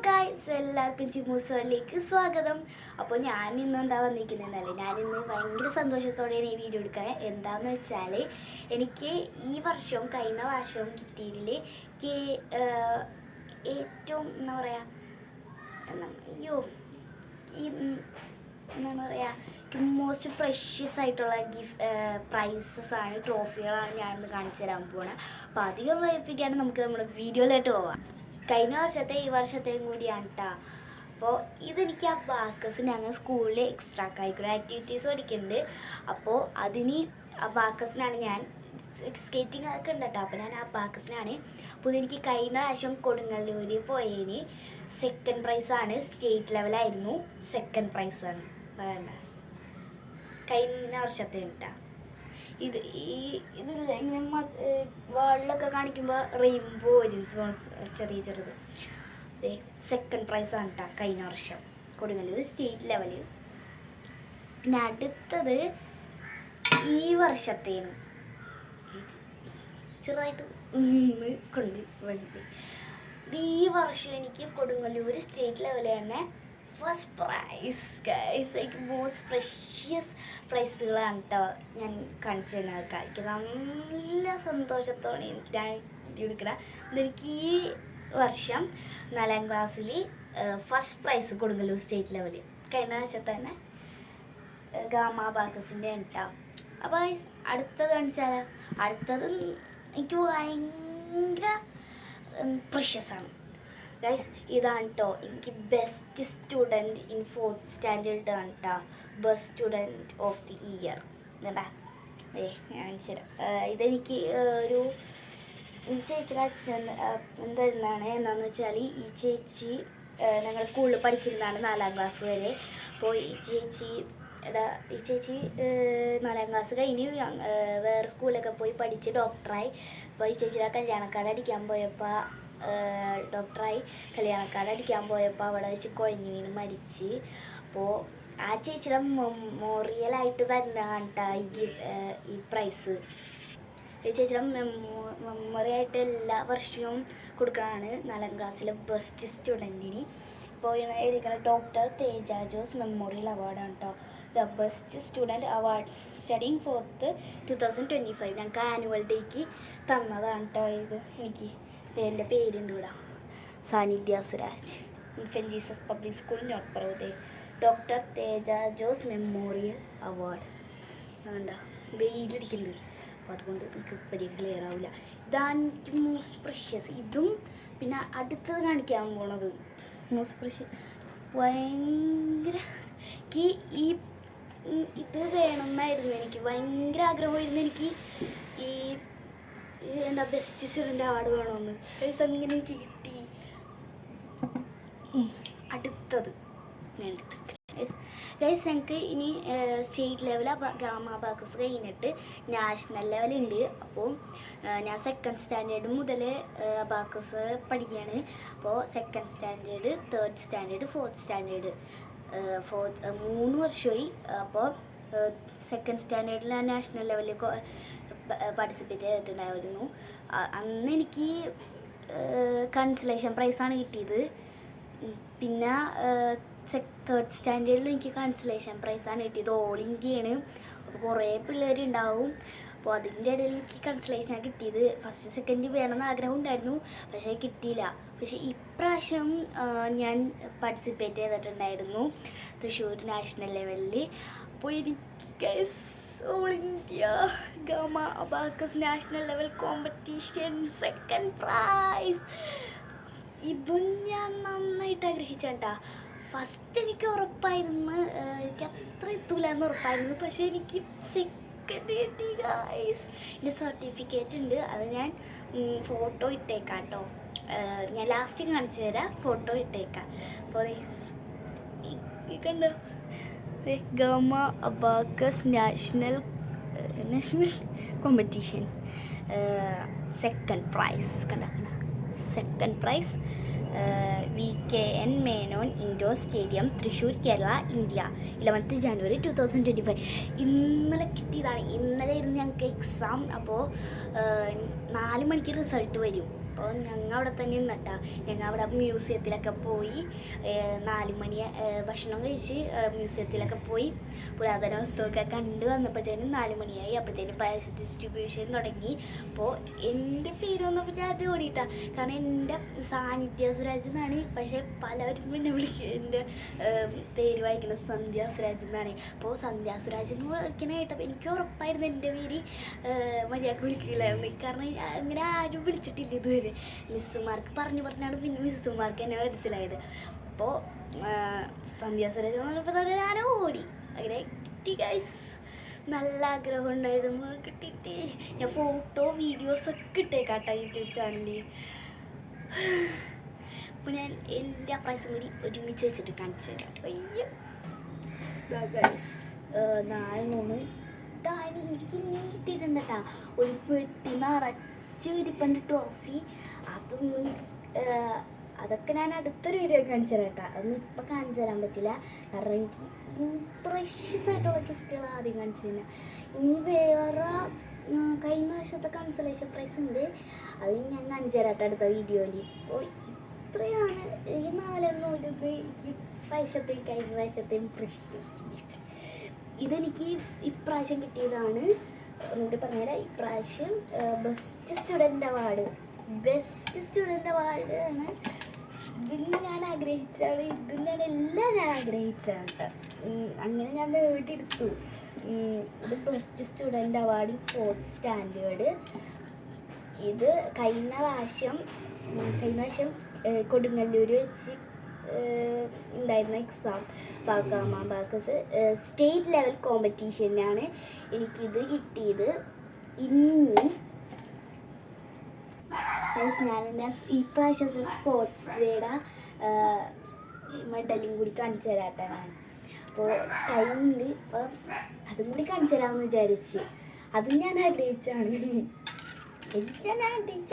Guys, എല്ലാവർക്കും ചിമ്മൂസോളിലേക്ക് സ്വാഗതം. അപ്പോൾ ഞാൻ ഇന്ന് എന്താ വന്നിരിക്കുന്നതെന്നല്ലേ, ഞാനിന്ന് ഭയങ്കര സന്തോഷത്തോടെയാണ് ഈ വീഡിയോ എടുക്കുന്നത്. എന്താണെന്ന് വെച്ചാൽ എനിക്ക് ഈ വർഷവും കഴിഞ്ഞ വർഷവും കിട്ടിയതിൽ എനിക്ക് ഏറ്റവും എന്താ പറയുക, എന്താണ് പറയുക, മോസ്റ്റ് പ്രഷ്യസ് ആയിട്ടുള്ള പ്രൈസസ് ആണ്, ട്രോഫികളാണ് ഞാനിന്ന് കാണിച്ചു തരാൻ പോകുന്നത്. അപ്പോൾ അധികം വൈകിപ്പിക്കാണ്ട് നമുക്ക് നമ്മുടെ വീഡിയോയിലോട്ട് പോവാം. കഴിഞ്ഞ വർഷത്തെ ഈ വർഷത്തെയും കൂടിയാണ് കേട്ടോ. അപ്പോൾ ഇതെനിക്ക് ആ ബാക്കസ് ഞങ്ങൾ സ്കൂളിൽ എക്സ്ട്രാ കരിക്കുലർ ആക്ടിവിറ്റീസ് പഠിക്കുന്നുണ്ട്. അപ്പോൾ അതിന് ആ ബാക്കസിനാണ് ഞാൻ സ്കേറ്റിംഗ് അതൊക്കെ ഉണ്ട് കേട്ടോ. അപ്പോൾ ഞാൻ ആ ബാക്കസിനാണ്. അപ്പോൾ ഇതെനിക്ക് കഴിഞ്ഞ പ്രാവശ്യം കൊടുങ്ങല്ലൂർ പോയതിന് സെക്കൻഡ് പ്രൈസാണ്. സ്റ്റേറ്റ് ലെവലായിരുന്നു, സെക്കൻഡ് പ്രൈസാണ് വേണ്ട കഴിഞ്ഞ വർഷത്തെ കേട്ടോ. ഇത് ഇങ്ങനെ വേൾഡിലൊക്കെ കാണിക്കുമ്പോൾ റെയിൻബോ വരും, ചെറിയ ചെറുത്. അതെ, സെക്കൻഡ് പ്രൈസാണ് കേട്ടോ കഴിഞ്ഞ വർഷം കൊടുങ്ങല്ലൂർ സ്റ്റേറ്റ് ലെവല്. പിന്നെ അടുത്തത് ഈ വർഷത്തേന് ചെറുതായിട്ട് കൊണ്ട് വലുത്. ഈ വർഷം എനിക്ക് കൊടുങ്ങല്ലൂർ സ്റ്റേറ്റ് ലെവലിൽ തന്നെ ഫസ്റ്റ് പ്രൈസ്. ഗൈസ്, എനിക്ക് മോസ്റ്റ് പ്രഷ്യസ് പ്രൈസുകളാണ് കേട്ടോ ഞാൻ കാണിച്ചു തരുന്നത്. എനിക്ക് നല്ല സന്തോഷത്തോടെ ഞാൻ വീഡിയോ എടുക്കണം. എനിക്ക് ഈ വർഷം 4ാം ക്ലാസ്സിൽ first prize Kodungallur state level. കഴിഞ്ഞ വർഷത്തെ തന്നെ ഗാമ ബാക്കസിൻ്റെ കേട്ടോ. അപ്പോൾ അടുത്തത് കാണിച്ചാൽ അടുത്തത് എനിക്ക് ഭയങ്കര പ്രഷ്യസാണ് ഗൈസ്. ഇതാണ് കേട്ടോ എനിക്ക് best student in 4th standard ആണ് കേട്ടോ, best student of the year എന്താ. ഞാൻ ശരി, ഇതെനിക്ക് ഒരു ഈ ചേച്ചിയുടെ അച്ഛൻ എന്തായിരുന്നാണ് എന്താണെന്ന് വെച്ചാൽ, ഈ ചേച്ചി ഞങ്ങൾ സ്കൂളിൽ പഠിച്ചിരുന്നതാണ് 4ാം ക്ലാസ് വരെ. അപ്പോൾ ഈ ചേച്ചി 4ാം ക്ലാസ് കഴിഞ്ഞ് വേറെ സ്കൂളിലൊക്കെ പോയി പഠിച്ച് ഡോക്ടറായി. അപ്പോൾ ഈ ചേച്ചിയുടെ കല്യാണക്കാർഡ് അടിക്കാൻ പോയപ്പോൾ ഡോക്ടറായി കല്യാണക്കാർഡ് അടിക്കാൻ പോയപ്പോൾ അവിടെ വെച്ച് കുഴഞ്ഞു വീണ് മരിച്ച്. അപ്പോൾ ആ ചേച്ചിയുടെ മെമ്മോറിയലായിട്ട് തന്നെയാണ് കേട്ടോ ഈ പ്രൈസ്. ഈ ചേച്ചിയുടെ മെമ്മോറിയായിട്ട് എല്ലാ വർഷവും കൊടുക്കണതാണ് 4ാം ക്ലാസ്സിലെ ബെസ്റ്റ് സ്റ്റുഡൻറ്റിന്. ഇപ്പോൾ എഴുതിക്കുന്ന ഡോക്ടർ തേജ ജോസ് മെമ്മോറിയൽ അവാർഡാണ് കേട്ടോ. The best student award studying 4th 2025 ഞങ്ങൾക്ക് ആനുവൽ ഡേക്ക് തന്നതാണ് കേട്ടോ. ഇത് എനിക്ക് എൻ്റെ പേരുണ്ട് ഇവിടെ, Saanidhya Suraj, infant Jesus public school north Paravur, doctor Teja Jose memorial award. വേണ്ട വെയിലടിക്കുന്നുണ്ട്, അപ്പോൾ അതുകൊണ്ട് നിങ്ങൾക്ക് വലിയ ക്ലിയർ ആവില്ല. ഇതാണ് എനിക്ക് മോസ്റ്റ് പ്രഷ്യസ്. ഇതും പിന്നെ അടുത്തത് കാണിക്കാൻ പോണത് മോസ്റ്റ് പ്രഷ്യസ് ഭയങ്കര എനിക്ക് ഇത് വേണമെന്നായിരുന്നു. എനിക്ക് ഭയങ്കര ആഗ്രഹമായിരുന്നു എനിക്ക് ഈ എന്താ ബെസ്റ്റ് സ്റ്റുഡൻ്റ് അവാർഡ് വേണമെന്ന്. അങ്ങനെ എനിക്ക് കിട്ടി. അടുത്തത് ഞാൻ ഗൈസ്, ഞങ്ങൾക്ക് ഇനി സ്റ്റേറ്റ് ലെവൽ ഗാമ ബാക്കസ് കഴിഞ്ഞിട്ട് നാഷണൽ ലെവലുണ്ട്. അപ്പോൾ ഞാൻ 2nd സ്റ്റാൻഡേർഡ് മുതൽ ബാക്കസ് പഠിക്കുകയാണ്. അപ്പോൾ 2nd standard, 3rd standard, 4th standard 3 വർഷമായി. അപ്പോൾ 2nd സ്റ്റാൻഡേർഡിൽ ഞാൻ നാഷണൽ ലെവലിൽ പാർട്ടിസിപ്പേറ്റ് ചെയ്തിട്ടുണ്ടായിരുന്നു. അന്ന് എനിക്ക് കൺസലേഷൻ പ്രൈസാണ് കിട്ടിയത്. പിന്നെ 3rd സ്റ്റാൻഡേർഡിൽ എനിക്ക് കൺസലേഷൻ പ്രൈസാണ് കിട്ടിയത്. ഓൾ ഇന്ത്യയാണ്, അപ്പോൾ കുറേ പിള്ളേരുണ്ടാവും. അപ്പോൾ അതിൻ്റെ ഇടയിൽ എനിക്ക് കൺസലേഷനാണ് കിട്ടിയത്. 1st 2nd വേണമെന്ന് ആഗ്രഹം ഉണ്ടായിരുന്നു, പക്ഷേ കിട്ടിയില്ല. പക്ഷേ ഇപ്രാവശ്യം ഞാൻ പാർട്ടിസിപ്പേറ്റ് ചെയ്തിട്ടുണ്ടായിരുന്നു തൃശ്ശൂർ നാഷണൽ ലെവലിൽ. അപ്പോൾ എനിക്ക് all India gamma abacus national level competition second price. ഇതും ഞാൻ നന്നായിട്ട് ആഗ്രഹിച്ചേട്ടാ. ഫസ്റ്റ് എനിക്ക് ഉറപ്പായിരുന്നു, എനിക്ക് അത്ര എത്തൂലെന്ന് ഉറപ്പായിരുന്നു. പക്ഷേ എനിക്ക് സെക്കൻഡ് കിട്ടി ഗൈസ്. എൻ്റെ സർട്ടിഫിക്കറ്റ് ഉണ്ട്, അത് ഞാൻ ഫോട്ടോ ഇട്ടേക്കാം കേട്ടോ. ഞാൻ ലാസ്റ്റ് കാണിച്ചു തരാം, ഫോട്ടോ ഇട്ടേക്കാം. അപ്പോൾ കണ്ടോ, gama abacus national competition second prize കണ്ട. Second prize VKN Menon indoor stadium, Thrissur, Kerala, India, 11th January 2025. ഇന്നലെ കിട്ടിയതാണ്. ഇന്നലെ ഇരുന്ന് ഞങ്ങൾക്ക് എക്സാം. അപ്പോൾ 4 മണിക്ക് റിസൾട്ട് വരും. അപ്പോൾ ഞങ്ങൾ അവിടെ തന്നെ നിന്നിട്ടാ. ഞങ്ങൾ അവിടെ മ്യൂസിയത്തിലൊക്കെ പോയി 4 മണി ഭക്ഷണം കഴിച്ച് മ്യൂസിയത്തിലൊക്കെ പോയി പുരാതന വസ്തുവൊക്കെ കണ്ട് വന്നപ്പോഴത്തേനും 4 മണിയായി. അപ്പോഴത്തേനും പ്രൈസ് ഡിസ്ട്രിബ്യൂഷൻ തുടങ്ങി. അപ്പോൾ എൻ്റെ പേര് വന്നപ്പോൾ ഞാൻ അത് ഓടിയിട്ടാ. കാരണം എൻ്റെ സാന്നിധ്യ സുരാജ് എന്നാണ്, പക്ഷേ പലവരും എന്നെ എൻ്റെ പേര് വായിക്കുന്നത് സന്ധ്യ സുരാജ് എന്നാണ്. അപ്പോൾ സന്ധ്യ സുരാജ് എന്ന് വിളിക്കണ കേട്ടപ്പോൾ എനിക്ക് ഉറപ്പായിരുന്നു എൻ്റെ പേര് മര്യാദക്ക് വിളിക്കില്ലായിരുന്നു. കാരണം അങ്ങനെ ആരും വിളിച്ചിട്ടില്ല ഇതുവരെ. മിസ്സുമാർക്ക് പറഞ്ഞാണ് പിന്നെ മിസ്സുമാർക്ക് എന്നെ മനസ്സിലായത്. അപ്പോൾ സന്ധ്യ സുരേഷ് എന്ന് പറഞ്ഞപ്പോൾ തന്നെ ഞാൻ ഓടി. അങ്ങനെ കിട്ടി ഗൈസ്. നല്ല ആഗ്രഹം ഉണ്ടായിരുന്നു, കിട്ടിയിട്ട് ഞാൻ ഫോട്ടോ വീഡിയോസൊക്കെ ഇട്ടേക്കാട്ടോ യൂട്യൂബ് ചാനലിൽ. അപ്പോൾ ഞാൻ എല്ലാ പ്രൈസും കൂടി ഒരുമിച്ച് വെച്ചിട്ട് കാണിച്ചു തരാം. അയ്യോ ഗൈസ് 4 ഇതാണ് എനിക്ക് ഇനിയും കിട്ടിയിട്ടുണ്ട് കേട്ടോ. ഒരു പെട്ടി നിറച്ച് ഇരിപ്പുണ്ട് ട്രോഫി. അതൊക്കെ ഞാൻ അടുത്തൊരു വീഡിയോ കാണിച്ചു തരാം കേട്ടോ. അതൊന്നും ഇപ്പം കാണിച്ചു തരാൻ പറ്റില്ല, കാരണം എനിക്ക് ഇംപ്രഷ്യസ് ആയിട്ടുള്ള ഗിഫ്റ്റുകൾ ആദ്യം കാണിച്ചു തരാം. ഇനി വേറെ കഴിഞ്ഞ വർഷത്തെ കൺസലേഷൻ പ്രൈസ് ഉണ്ട്, അത് ഞാൻ കാണിച്ചു തരാം കേട്ടോ അടുത്ത വീഡിയോയിൽ. അപ്പോൾ ഇത്രയാണ് ഈ 4 എനിക്ക് പ്രാവശ്യത്തെയും കഴിഞ്ഞ പ്രാവശ്യത്തെയും പ്രഷ്യസ് ഗിഫ്റ്റ്. ഇതെനിക്ക് ഇപ്രാവശ്യം കിട്ടിയതാണ്. ഒന്നുകൂടി പറഞ്ഞുതരാം. ഇപ്രാവശ്യം ബെസ്റ്റ് സ്റ്റുഡൻ്റ് അവാർഡ് ആണ്. ഇതിന് ഞാൻ ആഗ്രഹിച്ചാണ്, എല്ലാം ഞാൻ ആഗ്രഹിച്ചാണ് കേട്ടോ. അങ്ങനെ ഞാൻ നേടിയെടുത്തു. ഇത് best student award 4th standard. ഇത് കഴിഞ്ഞ പ്രാവശ്യം കൊടുങ്ങല്ലൂർ വെച്ച് ഉണ്ടായിരുന്ന എക്സാം ബാക്കസ് സ്റ്റേറ്റ് ലെവൽ കോമ്പറ്റീഷനാണ് എനിക്കിത് കിട്ടിയത്. ഇനി ഞാൻ ഈ പ്രാവശ്യത്തെ സ്പോർട്സ് ഡേയുടെ മെഡലും കൂടി കാണിച്ചു തരാട്ടെ ഞാൻ. അപ്പോൾ ടൈമുണ്ട്, അപ്പോൾ അതും കൂടി കാണിച്ചു തരാമെന്ന് വിചാരിച്ച്. അതും ഞാൻ ആഗ്രഹിച്ചാണ്. എല്ലാം ഞാൻ ആഗ്രഹിച്ചു.